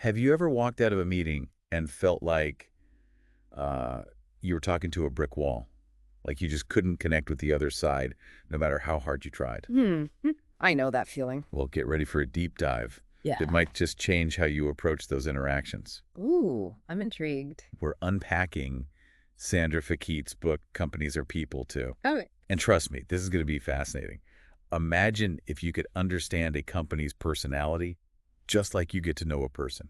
Have you ever walked out of a meeting and felt like you were talking to a brick wall? Like you just couldn't connect with the other side, no matter how hard you tried? I know that feeling. Well, get ready for a deep dive that Yeah. might just change how you approach those interactions. Ooh, I'm intrigued. We're unpacking Sandra Fekete's book, Companies Are People, too. Oh, And trust me, this is going to be fascinating. Imagine if you could understand a company's personality just like you get to know a person.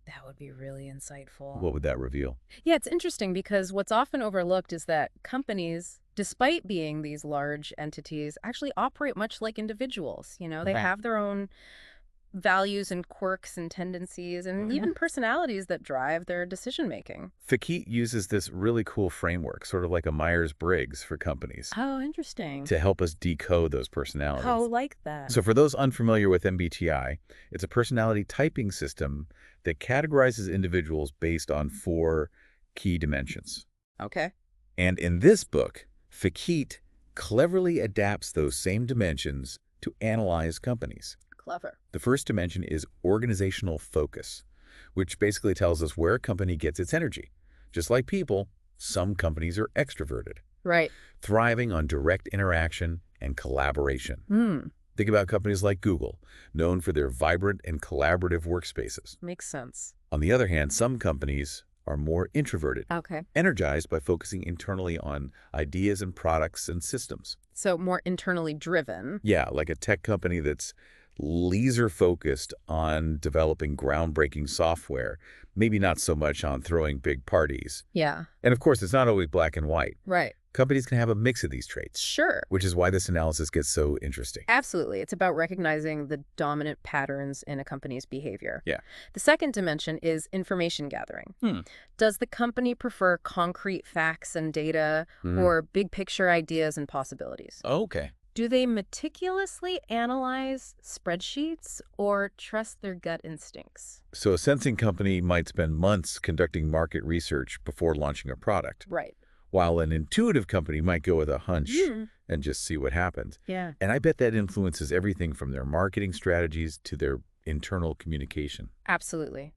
that would be really insightful. What would that reveal? Yeah, it's interesting because what's often overlooked is that companies, despite being these large entities, actually operate much like individuals. They Right. have their own values and quirks and tendencies and even personalities that drive their decision making. Fekete uses this really cool framework, sort of like a Myers-Briggs for companies, Oh, interesting. to help us decode those Oh, personalities. like that. So for those unfamiliar with MBTI, it's a personality typing system that categorizes individuals based on 4 key dimensions. Okay. And in this book, Fekete cleverly adapts those same dimensions to analyze companies. Clever. The first dimension is organizational focus, which basically tells us where a company gets its energy. Just like people, some companies are extroverted, Right. thriving on direct interaction and collaboration. Hmm. Think about companies like Google, known for their vibrant and collaborative workspaces. Makes sense. On the other hand, some companies are more introverted, Okay. energized by focusing internally on ideas and products and systems. So more internally driven. Yeah, like a tech company that's laser-focused on developing groundbreaking software, maybe not so much on throwing big parties. Yeah. And of course, it's not always black and white. Right. Companies can have a mix of these traits, Sure. which is why this analysis gets so interesting. Absolutely. It's about recognizing the dominant patterns in a company's behavior. Yeah. The second dimension is information gathering. Does the company prefer concrete facts and data or big picture ideas and possibilities? Okay. Do they meticulously analyze spreadsheets or trust their gut instincts? So a sensing company might spend months conducting market research before launching a product, Right. while an intuitive company might go with a hunch Mm. and just see what happens. Yeah. And I bet that influences everything from their marketing strategies to their internal communication. Absolutely.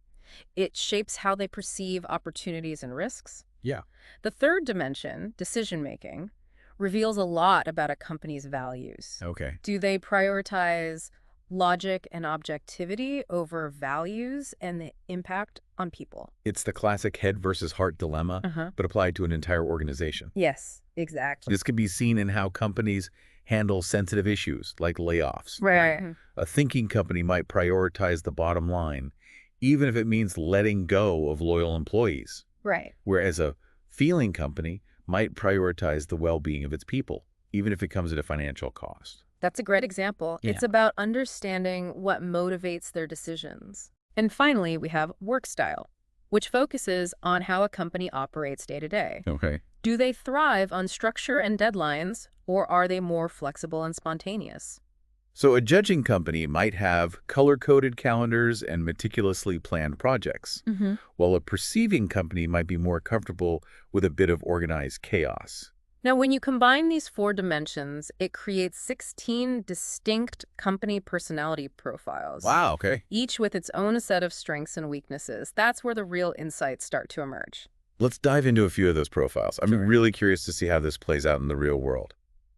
It shapes how they perceive opportunities and risks. Yeah. The third dimension, decision making, reveals a lot about a company's values. Okay. Do they prioritize logic and objectivity over values and the impact on people? It's the classic head versus heart dilemma, Uh-huh. but applied to an entire organization. Yes, exactly. This can be seen in how companies handle sensitive issues like layoffs. Right. A thinking company might prioritize the bottom line, even if it means letting go of loyal employees, Right. whereas a feeling company might prioritize the well-being of its people, even if it comes at a financial cost. That's a great example. Yeah. It's about understanding what motivates their decisions. And finally, we have work style, which focuses on how a company operates day to day. Okay. Do they thrive on structure and deadlines, or are they more flexible and spontaneous? So a judging company might have color-coded calendars and meticulously planned projects, while a perceiving company might be more comfortable with a bit of organized chaos. Now, when you combine these 4 dimensions, it creates 16 distinct company personality profiles, Wow, okay. each with its own set of strengths and weaknesses. That's where the real insights start to emerge. Let's dive into a few of those profiles. I'm Sure. really curious to see how this plays out in the real world.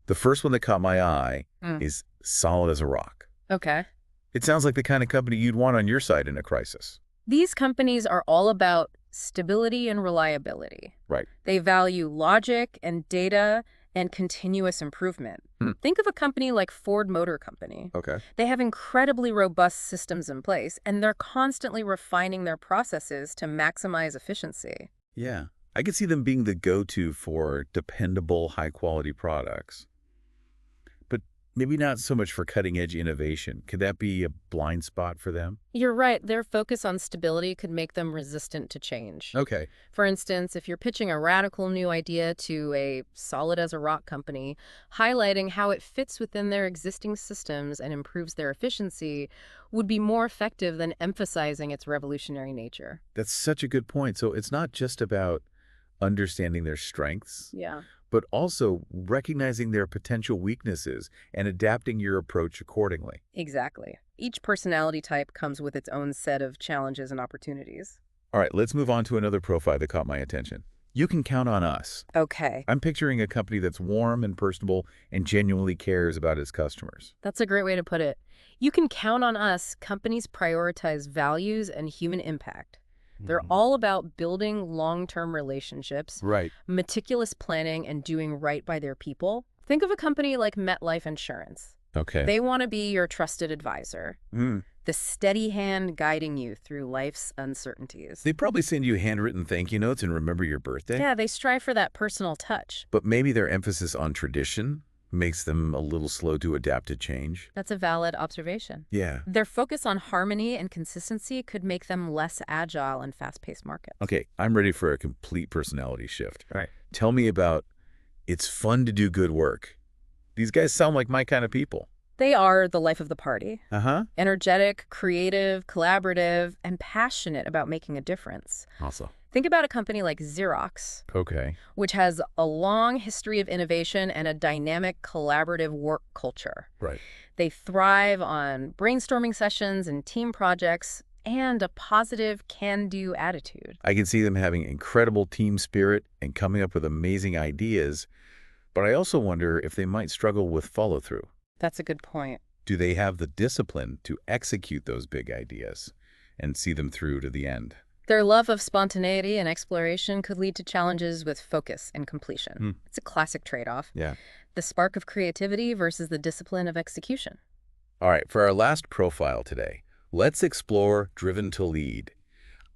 The first one that caught my eye is solid as a rock. Okay. It sounds like the kind of company you'd want on your side in a crisis. These companies are all about stability and reliability. Right. They value logic and data and continuous improvement. Think of a company like Ford Motor Company. Okay. They have incredibly robust systems in place, and they're constantly refining their processes to maximize efficiency. Yeah. I could see them being the go-to for dependable, high-quality products. But maybe not so much for cutting-edge innovation. Could that be a blind spot for them? You're right, their focus on stability could make them resistant to change. Okay. For instance, if you're pitching a radical new idea to a solid as a rock company, highlighting how it fits within their existing systems and improves their efficiency would be more effective than emphasizing its revolutionary nature. That's such a good point. So it's not just about understanding their strengths, Yeah. but also recognizing their potential weaknesses and adapting your approach accordingly. Exactly. Each personality type comes with its own set of challenges and opportunities. All right, let's move on to another profile that caught my attention. You can count on us. Okay, I'm picturing a company that's warm and personable and genuinely cares about its customers. that's a great way to put it. You can count on us. Companies prioritize values and human impact. They're Mhm. all about building long-term relationships, Right. meticulous planning, and doing right by their people. Think of a company like MetLife Insurance. Okay. They want to be your trusted advisor, Mm. the steady hand guiding you through life's uncertainties. They probably send you handwritten thank you notes and remember your birthday. Yeah, they strive for that personal touch. But maybe their emphasis on tradition makes them a little slow to adapt to change. That's a valid observation. Yeah. Their focus on harmony and consistency could make them less agile in fast-paced markets. Okay, I'm ready for a complete personality shift. Right. Tell me about it's fun to do good work. These guys sound like my kind of people. They are the life of the party. Uh-huh. Energetic, creative, collaborative, and passionate about making a difference. Also. Think about a company like Xerox, Okay. which has a long history of innovation and a dynamic, collaborative work culture. Right. They thrive on brainstorming sessions and team projects and a positive can-do attitude. I can see them having incredible team spirit and coming up with amazing ideas, but I also wonder if they might struggle with follow-through. That's a good point. Do they have the discipline to execute those big ideas and see them through to the end? Their love of spontaneity and exploration could lead to challenges with focus and completion. It's a classic trade-off. Yeah. The spark of creativity versus the discipline of execution. All right, for our last profile today, let's explore driven to lead.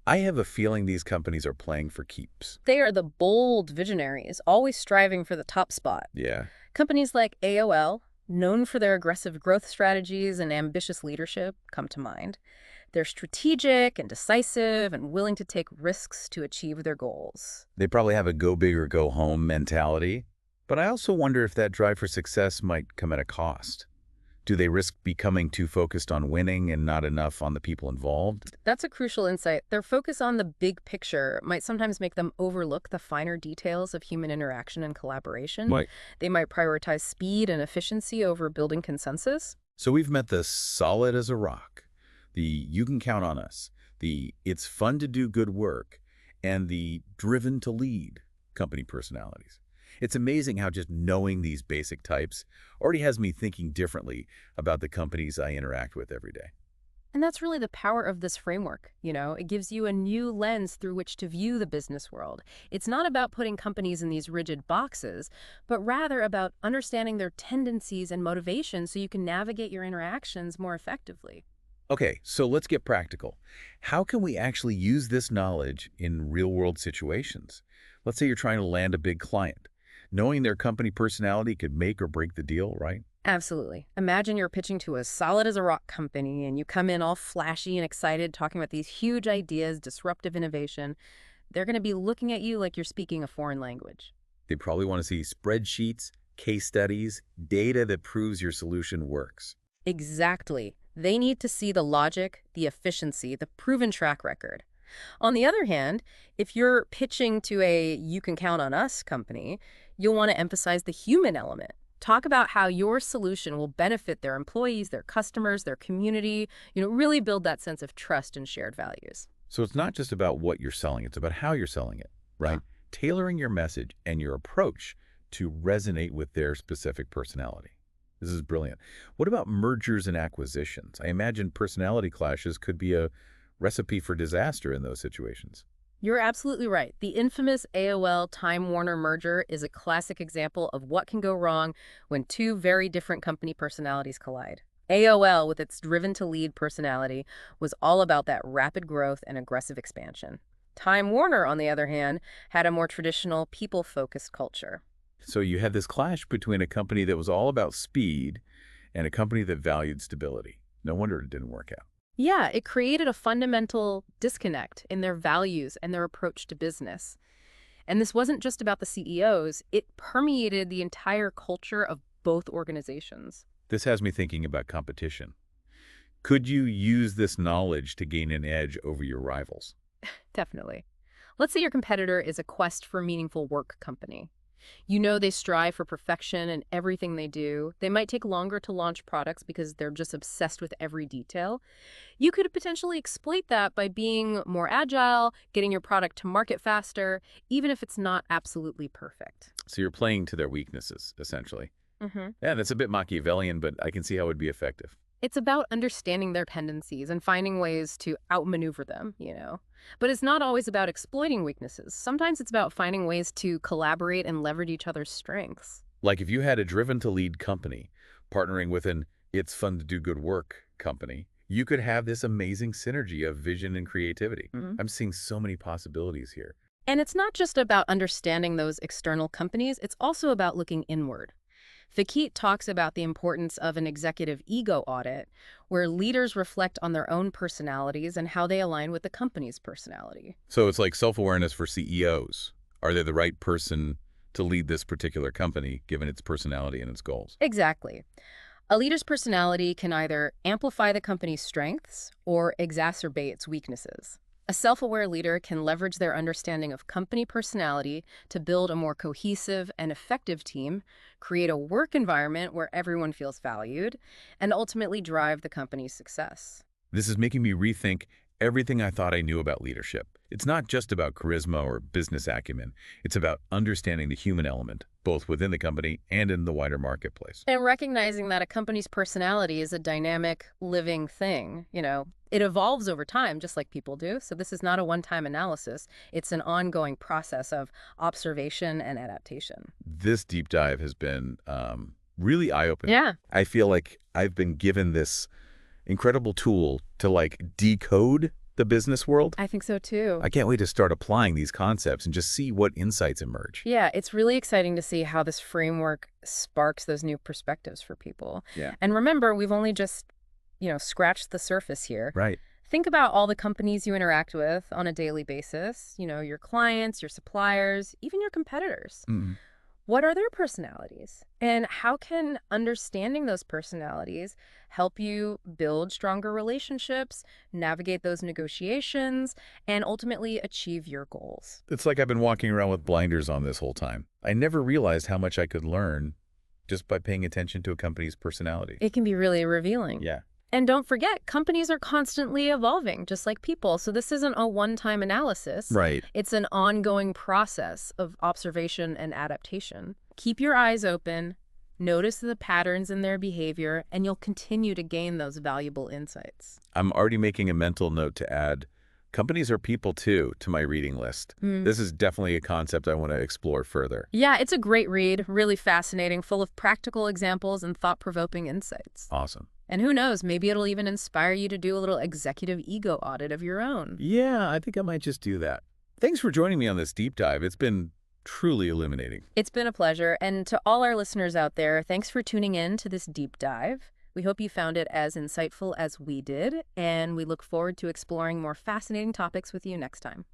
I have a feeling these companies are playing for keeps. They are the bold visionaries, always striving for the top spot. Yeah. Companies like AOL, known for their aggressive growth strategies and ambitious leadership, come to mind. They're strategic and decisive and willing to take risks to achieve their goals. They probably have a go big or go home mentality, but I also wonder if that drive for success might come at a cost. Do they risk becoming too focused on winning and not enough on the people involved? That's a crucial insight. Their focus on the big picture might sometimes make them overlook the finer details of human interaction and collaboration. Right. They might prioritize speed and efficiency over building consensus. So we've met the solid as a rock, the you can count on us, the it's fun to do good work, and the driven to lead company personalities. It's amazing how just knowing these basic types already has me thinking differently about the companies I interact with every day. And that's really the power of this framework. It gives you a new lens through which to view the business world. It's not about putting companies in these rigid boxes, but rather about understanding their tendencies and motivations so you can navigate your interactions more effectively. Okay, so let's get practical. How can we actually use this knowledge in real-world situations? Let's say you're trying to land a big client. Knowing their company personality could make or break the deal, right? Absolutely. Imagine you're pitching to a solid as a rock company and you come in all flashy and excited, talking about these huge ideas, disruptive innovation. They're going to be looking at you like you're speaking a foreign language. They probably want to see spreadsheets, case studies, data that proves your solution works. Exactly. They need to see the logic, the efficiency, the proven track record. On the other hand, if you're pitching to a you can count on us company, you'll want to emphasize the human element. Talk about how your solution will benefit their employees, their customers, their community, really build that sense of trust and shared values. So it's not just about what you're selling, it's about how you're selling it, right? Tailoring your message and your approach to resonate with their specific personality. This is brilliant. What about mergers and acquisitions? I imagine personality clashes could be a recipe for disaster in those situations. You're absolutely right. The infamous AOL-Time Warner merger is a classic example of what can go wrong when two very different company personalities collide. AOL, with its driven-to-lead personality, was all about that rapid growth and aggressive expansion. Time Warner, on the other hand, had a more traditional, people-focused culture. So you had this clash between a company that was all about speed and a company that valued stability. No wonder it didn't work out. Yeah, it created a fundamental disconnect in their values and their approach to business. And this wasn't just about the CEOs, it permeated the entire culture of both organizations. This has me thinking about competition. Could you use this knowledge to gain an edge over your rivals? Definitely. Let's say your competitor is a quest for meaningful work company. You know they strive for perfection in everything they do. They might take longer to launch products because they're just obsessed with every detail. You could potentially exploit that by being more agile, getting your product to market faster, even if it's not absolutely perfect. So you're playing to their weaknesses, essentially. hmm Yeah, that's a bit Machiavellian, but I can see how it would be effective. It's about understanding their tendencies and finding ways to outmaneuver them. But it's not always about exploiting weaknesses. Sometimes it's about finding ways to collaborate and leverage each other's strengths. Like if you had a driven-to-lead company partnering with an it's fun to do good work company, you could have this amazing synergy of vision and creativity. Mhm. I'm seeing so many possibilities here. And it's not just about understanding those external companies, it's also about looking inward. Fekete talks about the importance of an executive ego audit, where leaders reflect on their own personalities and how they align with the company's personality. So it's like self-awareness for CEOs. Are they the right person to lead this particular company, given its personality and its goals? Exactly. A leader's personality can either amplify the company's strengths or exacerbate its weaknesses. A self-aware leader can leverage their understanding of company personality to build a more cohesive and effective team, create a work environment where everyone feels valued, and ultimately drive the company's success. This is making me rethink everything I thought I knew about leadership. It's not just about charisma or business acumen. It's about understanding the human element, both within the company and in the wider marketplace. And recognizing that a company's personality is a dynamic, living thing. It evolves over time, just like people do. So this is not a one-time analysis. It's an ongoing process of observation and adaptation. This deep dive has been really eye-opening. Yeah, I feel like I've been given this incredible tool to decode the business world. I think so too. I can't wait to start applying these concepts and just see what insights emerge. Yeah, it's really exciting to see how this framework sparks those new perspectives for people. Yeah. And remember, we've only just scratched the surface here. Right. Think about all the companies you interact with on a daily basis, your clients, your suppliers, even your competitors. Mm. What are their personalities? And how can understanding those personalities help you build stronger relationships, navigate those negotiations, and ultimately achieve your goals? It's like I've been walking around with blinders on this whole time. I never realized how much I could learn just by paying attention to a company's personality. It can be really revealing. Yeah. And don't forget, companies are constantly evolving, just like people. So this isn't a one-time analysis. Right. It's an ongoing process of observation and adaptation. Keep your eyes open, notice the patterns in their behavior, and you'll continue to gain those valuable insights. I'm already making a mental note to add companies are people too to my reading list. This is definitely a concept I want to explore further. Yeah, it's a great read, really fascinating, full of practical examples and thought-provoking insights. Awesome. And who knows, maybe it'll even inspire you to do a little executive ego audit of your own. Yeah, I think I might just do that. Thanks for joining me on this deep dive. It's been truly illuminating. It's been a pleasure. And to all our listeners out there, thanks for tuning in to this deep dive. We hope you found it as insightful as we did, and we look forward to exploring more fascinating topics with you next time.